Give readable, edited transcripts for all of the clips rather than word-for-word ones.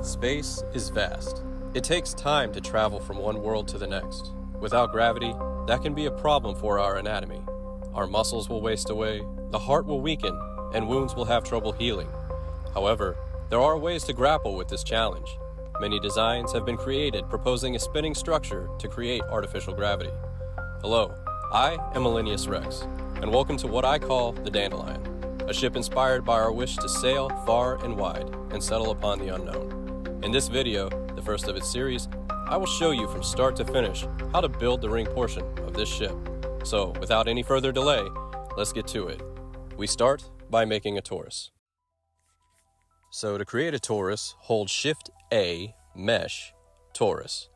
Space is vast. It takes time to travel from one world to the next. Without gravity, that can be a problem for our anatomy. Our muscles will waste away, the heart will weaken, and wounds will have trouble healing. However, there are ways to grapple with this challenge. Many designs have been created proposing a spinning structure to create artificial gravity. Hello, I am Millennius Rex, and welcome to what I call the Dandelion, a ship inspired by our wish to sail far and wide and settle upon the unknown. In this video, the first of its series, I will show you from start to finish how to build the ring portion of this ship. So, without any further delay, let's get to it. We start by making a torus. So to create a torus, hold Shift-A, Mesh, Torus.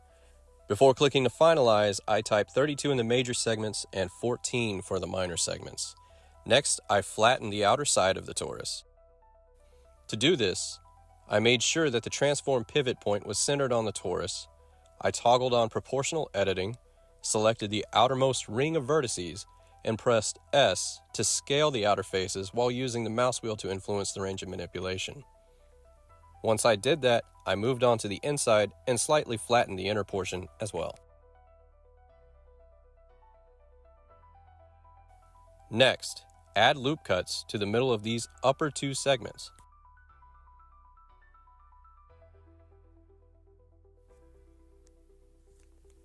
Before clicking to finalize, I type 32 in the major segments and 14 for the minor segments. Next, I flatten the outer side of the torus. To do this, I made sure that the transform pivot point was centered on the torus. I toggled on proportional editing, selected the outermost ring of vertices, and pressed S to scale the outer faces while using the mouse wheel to influence the range of manipulation. Once I did that, I moved on to the inside and slightly flattened the inner portion as well. Next, add loop cuts to the middle of these upper two segments.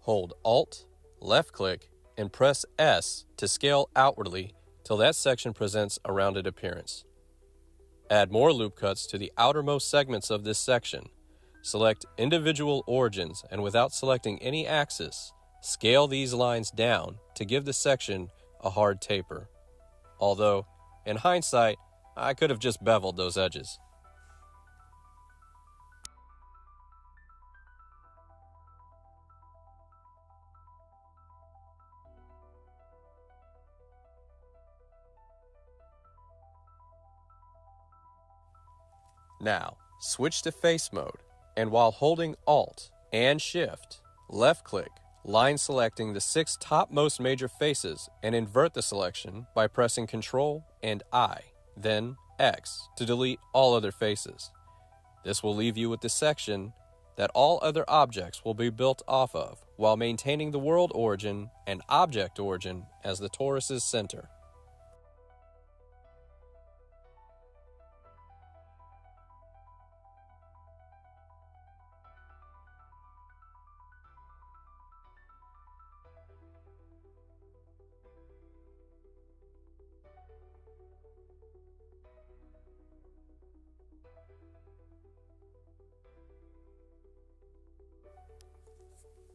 Hold Alt, left click, and press S to scale outwardly till that section presents a rounded appearance. Add more loop cuts to the outermost segments of this section. Select individual origins and without selecting any axis, scale these lines down to give the section a hard taper. Although, in hindsight, I could have just beveled those edges. Now, switch to face mode, and while holding Alt and Shift, left-click, line selecting the 6 topmost major faces and invert the selection by pressing Ctrl and I, then X to delete all other faces. This will leave you with the section that all other objects will be built off of while maintaining the world origin and object origin as the torus's center.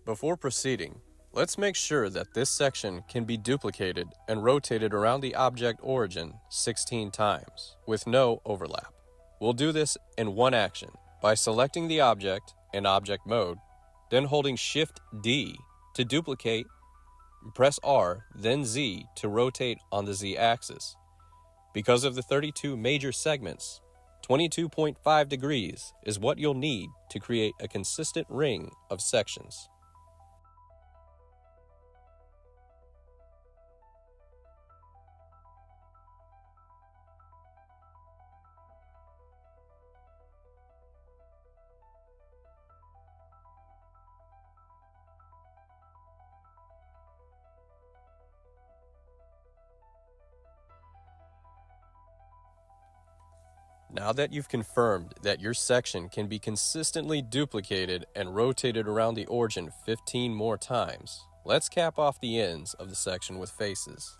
Before proceeding, let's make sure that this section can be duplicated and rotated around the object origin 16 times, with no overlap. We'll do this in one action, by selecting the object in object mode, then holding Shift-D to duplicate, press R, then Z to rotate on the Z axis. Because of the 32 major segments, 22.5 degrees is what you'll need to create a consistent ring of sections. Now that you've confirmed that your section can be consistently duplicated and rotated around the origin 15 more times, let's cap off the ends of the section with faces.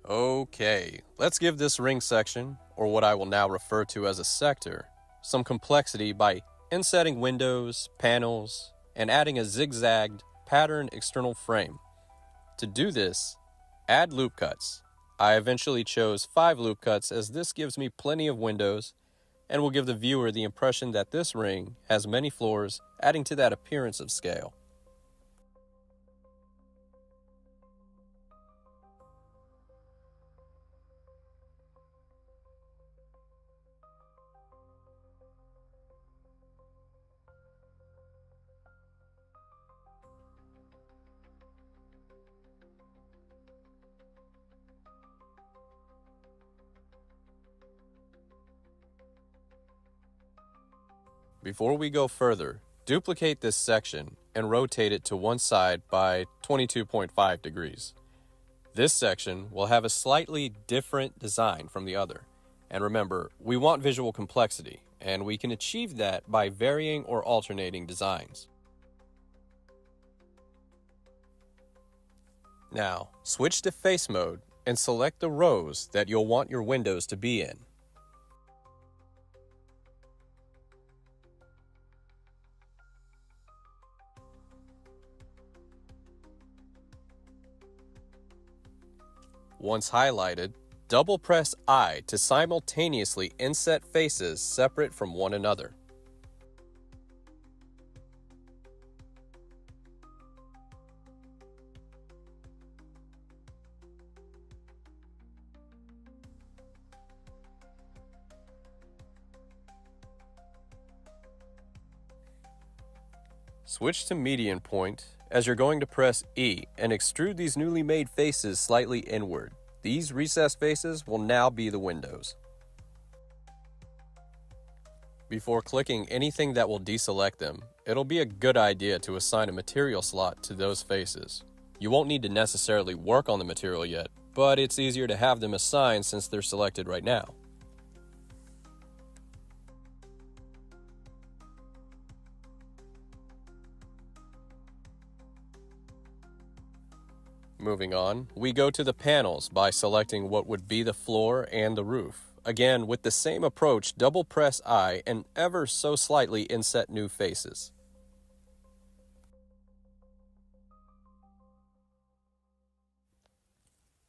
Okay, let's give this ring section, or what I will now refer to as a sector, some complexity by insetting windows, panels, and adding a zigzagged pattern external frame. To do this, add loop cuts. I eventually chose 5 loop cuts as this gives me plenty of windows and will give the viewer the impression that this ring has many floors, adding to that appearance of scale. Before we go further, duplicate this section and rotate it to one side by 22.5 degrees. This section will have a slightly different design from the other. And remember, we want visual complexity, and we can achieve that by varying or alternating designs. Now, switch to face mode and select the rows that you'll want your windows to be in. Once highlighted, double press I to simultaneously inset faces separate from one another. Switch to median point as you're going to press E and extrude these newly made faces slightly inward. These recessed faces will now be the windows. Before clicking anything that will deselect them, it'll be a good idea to assign a material slot to those faces. You won't need to necessarily work on the material yet, but it's easier to have them assigned since they're selected right now. Moving on, we go to the panels by selecting what would be the floor and the roof. Again, with the same approach, double press I and ever so slightly inset new faces.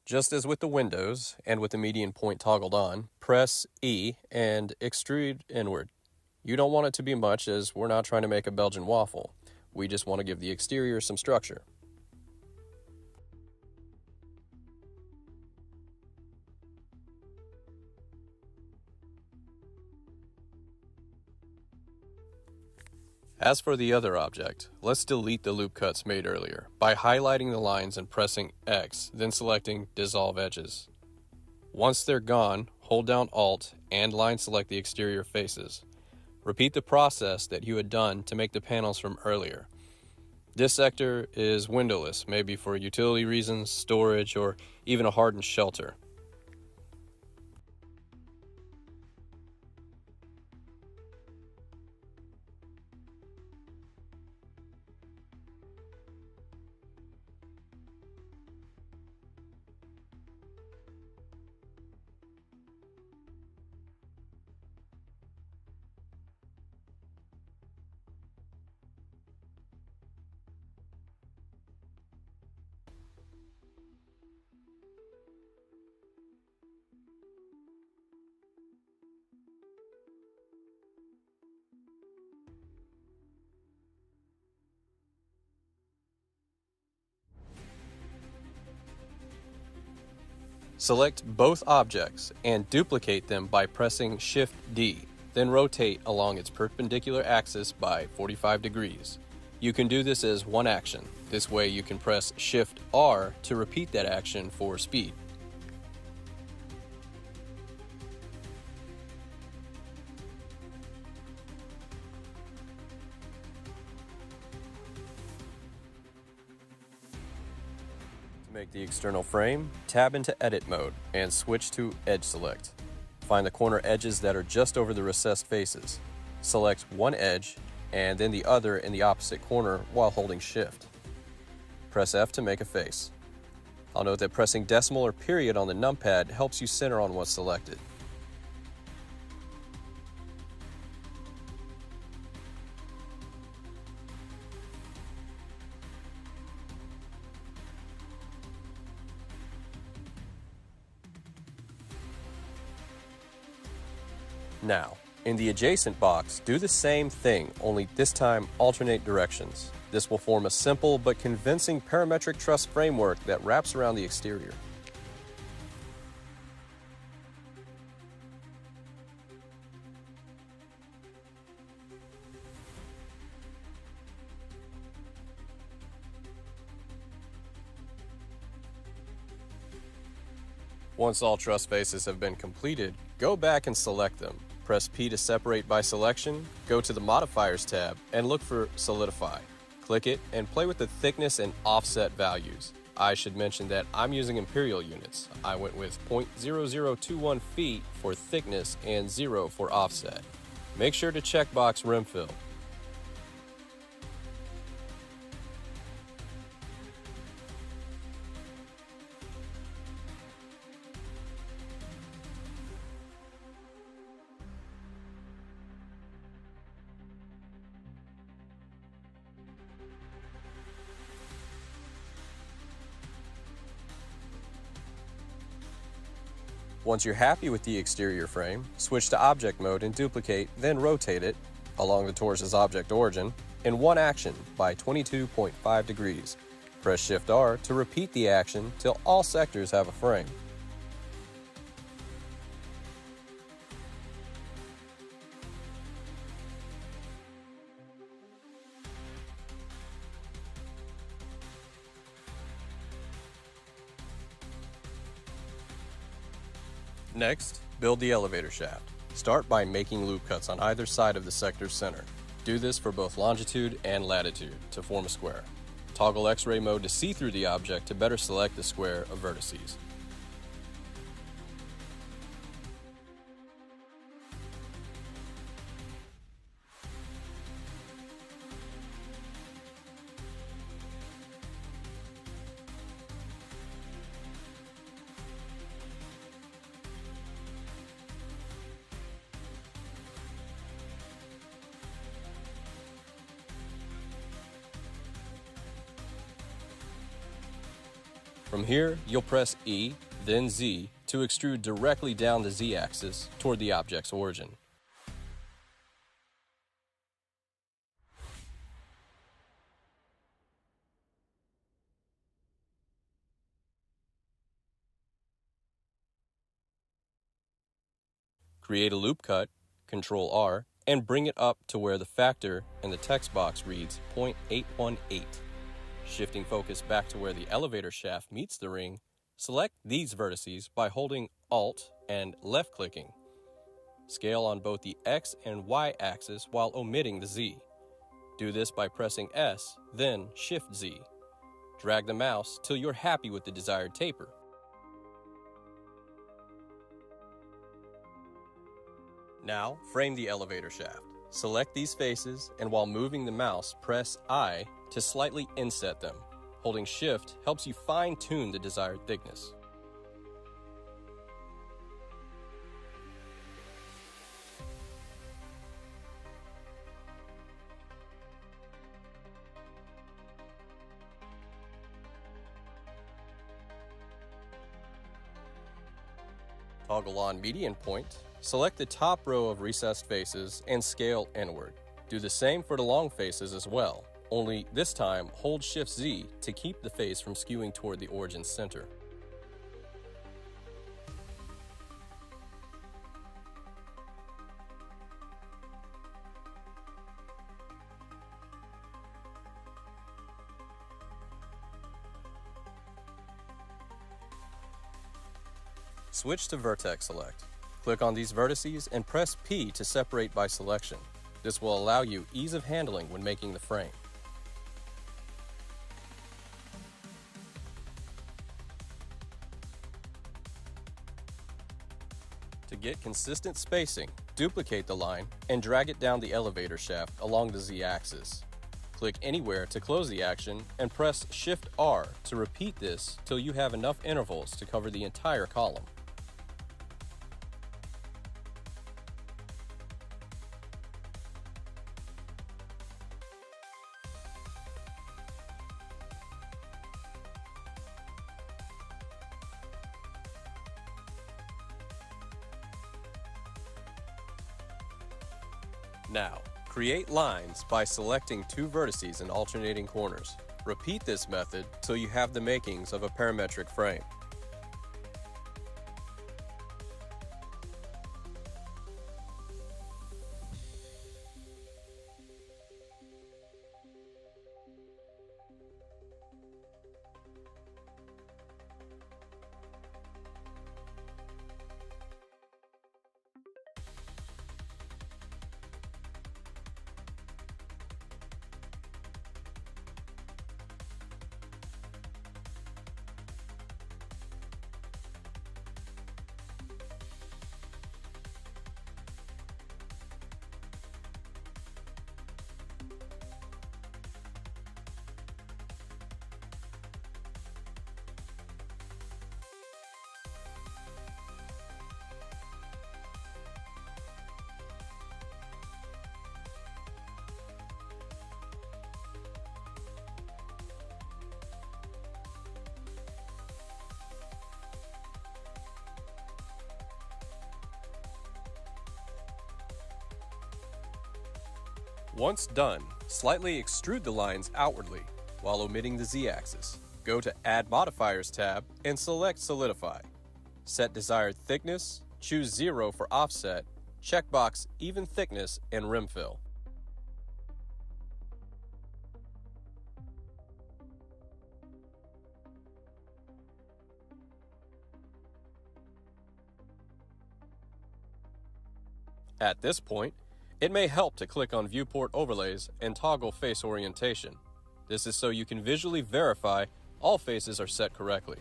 Just as with the windows and with the median point toggled on, press E and extrude inward. You don't want it to be much as we're not trying to make a Belgian waffle. We just want to give the exterior some structure. As for the other object, let's delete the loop cuts made earlier by highlighting the lines and pressing X, then selecting Dissolve Edges. Once they're gone, hold down Alt and line select the exterior faces. Repeat the process that you had done to make the panels from earlier. This sector is windowless, maybe for utility reasons, storage, or even a hardened shelter. Select both objects and duplicate them by pressing Shift-D, then rotate along its perpendicular axis by 45 degrees. You can do this as one action. This way you can press Shift-R to repeat that action for speed. To make the external frame, tab into Edit mode and switch to Edge Select. Find the corner edges that are just over the recessed faces. Select one edge and then the other in the opposite corner while holding Shift. Press F to make a face. I'll note that pressing decimal or period on the numpad helps you center on what's selected. Now, in the adjacent box, do the same thing, only this time alternate directions. This will form a simple but convincing parametric truss framework that wraps around the exterior. Once all truss faces have been completed, go back and select them. Press P to separate by selection, go to the Modifiers tab, and look for Solidify. Click it and play with the thickness and offset values. I should mention that I'm using imperial units. I went with 0.0021 feet for thickness and 0 for offset. Make sure to check box rim fill. Once you're happy with the exterior frame, switch to object mode and duplicate, then rotate it along the torus's object origin in one action by 22.5 degrees. Press Shift R to repeat the action till all sectors have a frame. Next, build the elevator shaft. Start by making loop cuts on either side of the sector's center. Do this for both longitude and latitude to form a square. Toggle X-ray mode to see through the object to better select the square of vertices. From here, you'll press E, then Z, to extrude directly down the Z-axis toward the object's origin. Create a loop cut, Ctrl R, and bring it up to where the factor in the text box reads 0.818. Shifting focus back to where the elevator shaft meets the ring, select these vertices by holding Alt and left-clicking. Scale on both the X and Y axis while omitting the Z. Do this by pressing S, then Shift Z. Drag the mouse till you're happy with the desired taper. Now, frame the elevator shaft. Select these faces, and while moving the mouse, press I to slightly inset them. Holding Shift helps you fine-tune the desired thickness. Toggle on median point. Select the top row of recessed faces and scale inward. Do the same for the long faces as well, only this time hold Shift Z to keep the face from skewing toward the origin center. Switch to Vertex Select. Click on these vertices and press P to separate by selection. This will allow you ease of handling when making the frame. To get consistent spacing, duplicate the line and drag it down the elevator shaft along the Z-axis. Click anywhere to close the action and press Shift R to repeat this till you have enough intervals to cover the entire column. Now, create lines by selecting two vertices in alternating corners. Repeat this method till you have the makings of a parametric frame. Once done, slightly extrude the lines outwardly while omitting the Z-axis. Go to Add Modifiers tab and select Solidify. Set desired thickness, choose 0 for offset, checkbox even thickness and rim fill. At this point, it may help to click on Viewport Overlays and toggle face orientation. This is so you can visually verify all faces are set correctly,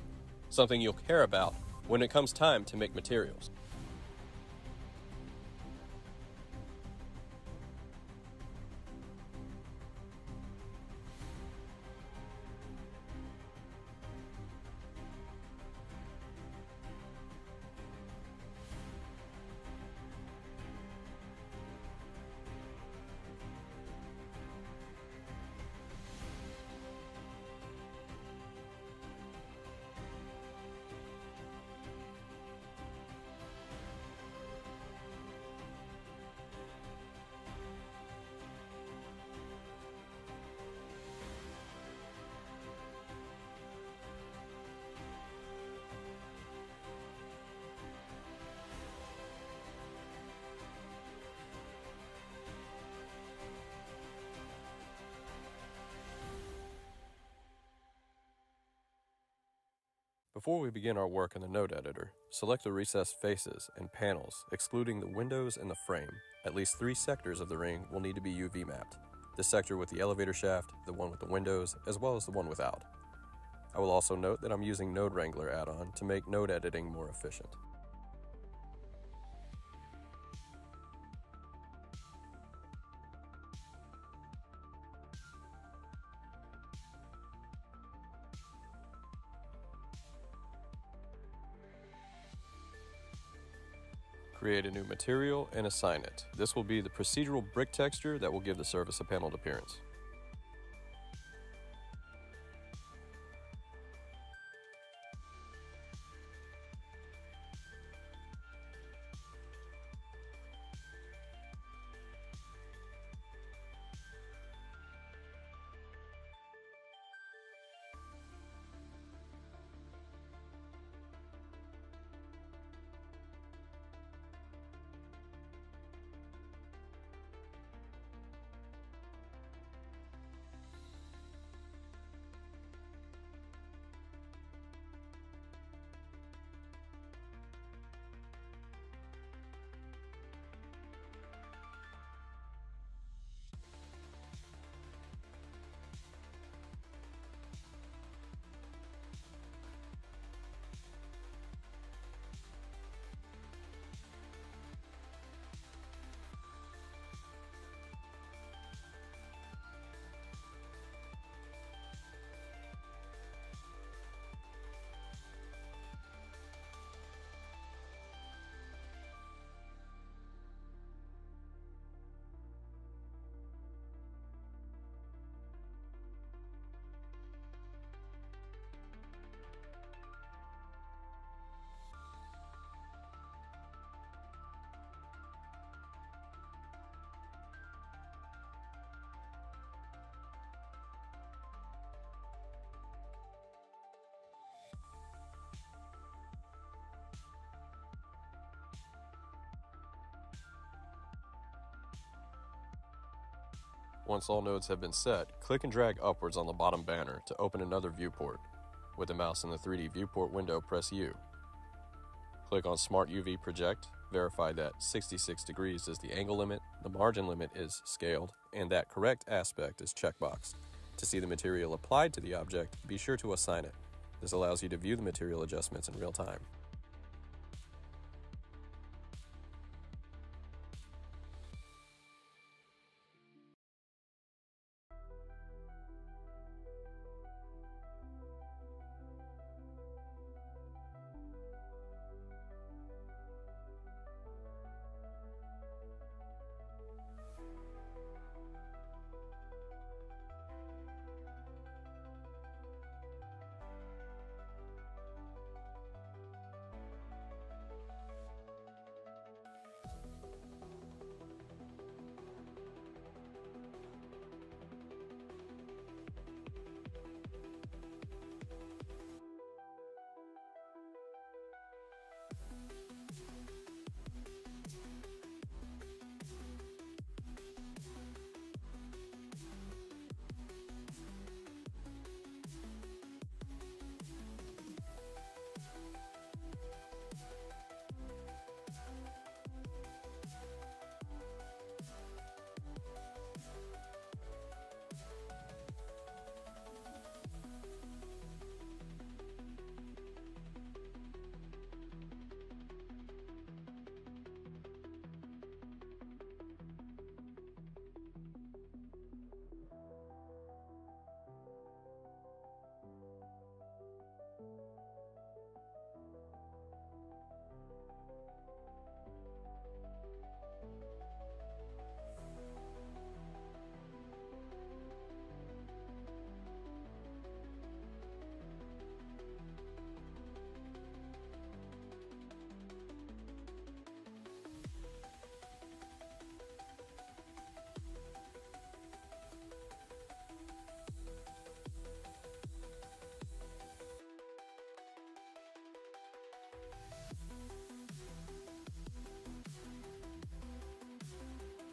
something you'll care about when it comes time to make materials. Before we begin our work in the node editor, select the recessed faces and panels, excluding the windows and the frame. At least 3 sectors of the ring will need to be UV mapped. The sector with the elevator shaft, the one with the windows, as well as the one without. I will also note that I'm using Node Wrangler add-on to make node editing more efficient. Create a new material and assign it. This will be the procedural brick texture that will give the surface a paneled appearance. Once all nodes have been set, click and drag upwards on the bottom banner to open another viewport. With the mouse in the 3D viewport window, press U. Click on Smart UV Project, verify that 66 degrees is the angle limit, the margin limit is scaled, and that correct aspect is checkboxed. To see the material applied to the object, be sure to assign it. This allows you to view the material adjustments in real time.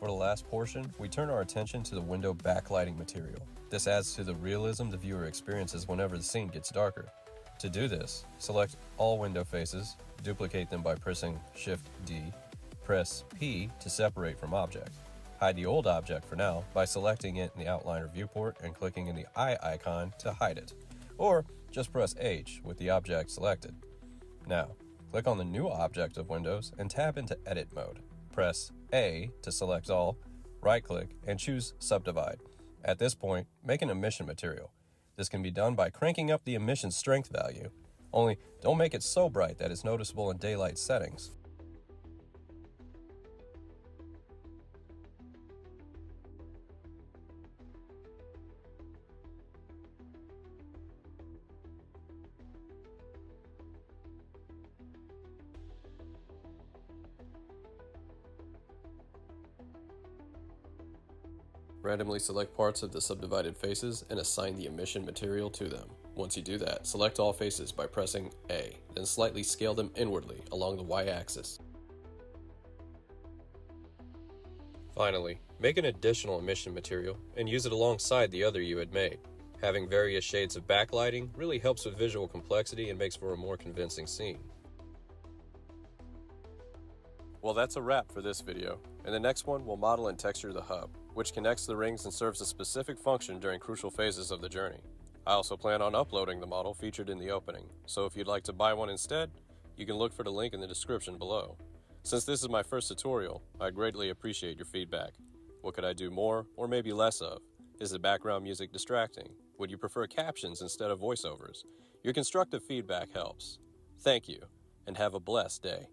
For the last portion, we turn our attention to the window backlighting material. This adds to the realism the viewer experiences whenever the scene gets darker. To do this, select all window faces, duplicate them by pressing Shift-D, press P to separate from object. Hide the old object for now by selecting it in the outliner viewport and clicking in the eye icon to hide it, or just press H with the object selected. Now, click on the new object of Windows and tab into Edit mode. Press A to select all, right-click, and choose Subdivide. At this point, make an emission material. This can be done by cranking up the emission strength value, only don't make it so bright that it's noticeable in daylight settings. Randomly select parts of the subdivided faces and assign the emission material to them. Once you do that, select all faces by pressing A, then slightly scale them inwardly along the y-axis. Finally, make an additional emission material and use it alongside the other you had made. Having various shades of backlighting really helps with visual complexity and makes for a more convincing scene. Well, that's a wrap for this video. In the next one, we'll model and texture the hub, which connects the rings and serves a specific function during crucial phases of the journey. I also plan on uploading the model featured in the opening, so if you'd like to buy one instead, you can look for the link in the description below. Since this is my first tutorial, I greatly appreciate your feedback. What could I do more, or maybe less of? Is the background music distracting? Would you prefer captions instead of voiceovers? Your constructive feedback helps. Thank you, and have a blessed day.